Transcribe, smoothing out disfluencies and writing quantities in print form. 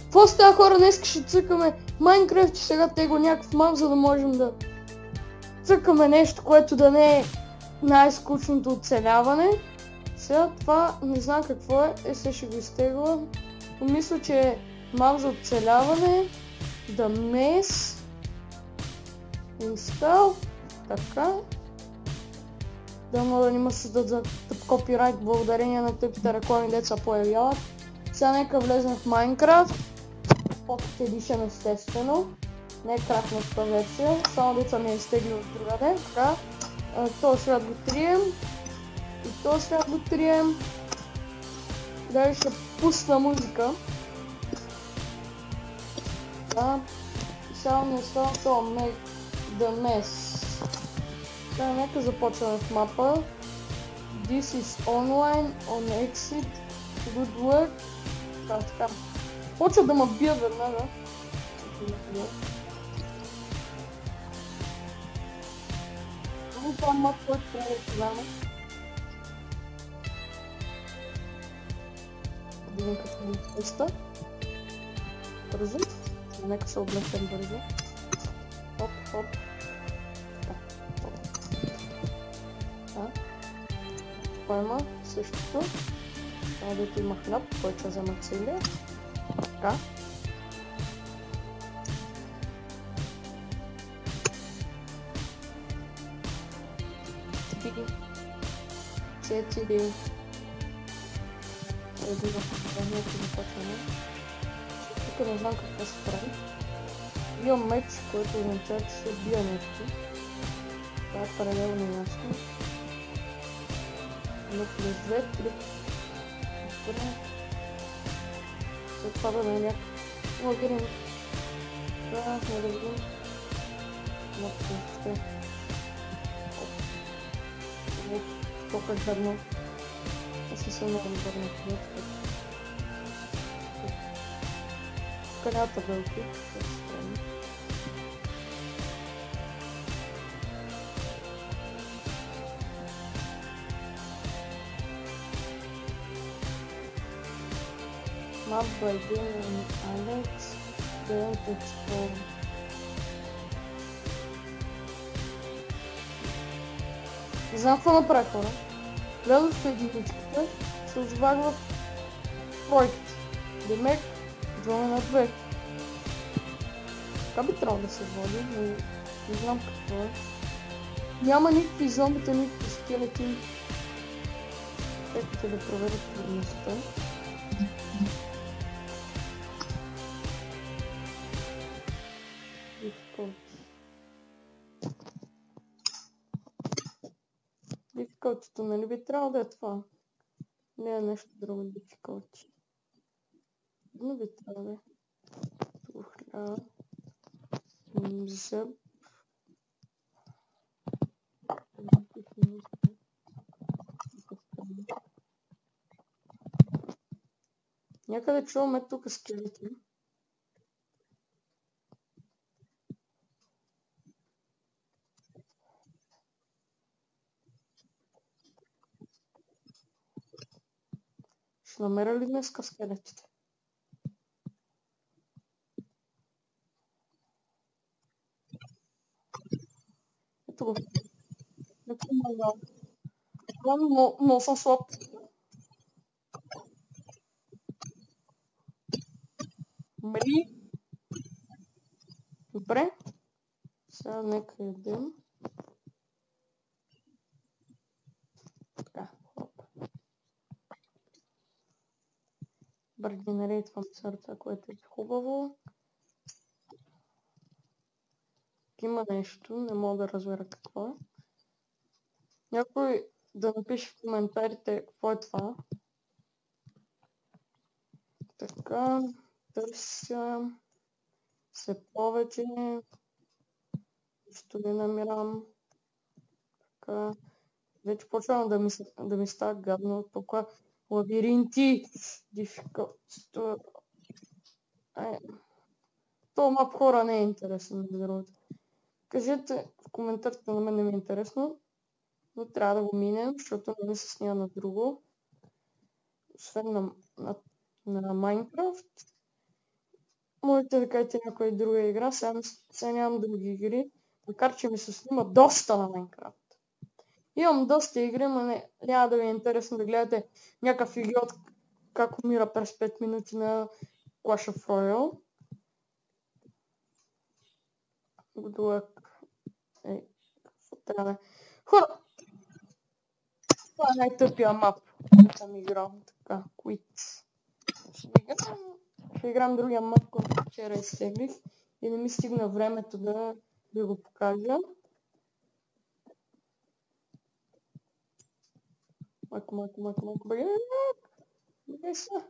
Какво става, хора? Днес ще цъкаме Майнкрафт и сега тегло някакъв мап, за да можем да цъкаме нещо, което да не е най-скучното оцеляване. Сега това не знам какво е, сега ще го изтегла. Но мисля, че е мап за оцеляване. The Mess Install. Така. Да, но да не ме създадат тъп копирайт благодарение на тъпите реклами, деца появяват. Сега нека влезем в Minecraft. Pocket Edition естествено. Не е крахната версия, само деца ми е изтегли от другаде. Така. Този свят го трием. И този свят го трием. Дали ще пусна музика. Да. И сега не остава това Make the Mess. Сега нека започваме в мапа. This is online, on exit, good work. Така. Почва да ме бия веднага. Много това мап, който трябва да взема. Да видим какво ми пуста. Бързо. Нека се облечем бързо. Хоп, хоп. Това има същото. Това дето има хляб, който ще взема целия. Така. Четири. Един въпросението започваме. Тук не знам какво се прави. Имам меч, който означава, че се бия нещо. Това е паралелно ясно. Но плюс 2, 3. След това да ме някакъв логирим. Да, не да видим. Но плюс 2. Тока гадно. Аз не съм много добър на това. Тук няма табелки. Map by Game and Alex, Don't Explore. Не знам какво направи, хора. Влязох в единичката, се озовах в тройката. Демек, идваме на 2. Така би трябвало да се води, но не знам какво е. Няма никакви зомбита, никакви скелети. Чекайте да проверят трудността. Difficulty-то, нали би трябвало да е това? Не е нещо друго difficulty. Не би трябвало да е. Тухля. Зъб. Някъде чуваме тук скелети. Ще намеря ли днеска скелетите? Ето го. Ето го. Но съм слаб. Мри. Добре. Сега нека ядем. Така, хоп. Генерейтвам сърца, което е хубаво. Има нещо, не мога да разбера какво е. Някой да напише в коментарите какво е това. Така, търся се повече. Нищо не намирам. Така, вече почвам да ми става гадно. Тук лабиринти. Difficult. Това мап, хора, не е интересно, между другото. Кажете в коментарите, на мен не ми е интересно, но трябва да го минем, защото не се снима на друго. Освен на Minecraft. Можете да кажете някоя друга игра, сега нямам други игри, макар че ми се снима доста на Майнкрафт. Имам доста игри, но няма да ви е интересно да гледате някакъв идиот как умира през 5 минути на Clash of Royale. Good luck. Какво трябва да е? Хора! Това е най-тъпия мап, който съм играл. Така, quit. Ще играм другия мап, който вчера изтеглих и не ми стигна времето да ви го покажа. Майко, бе, са.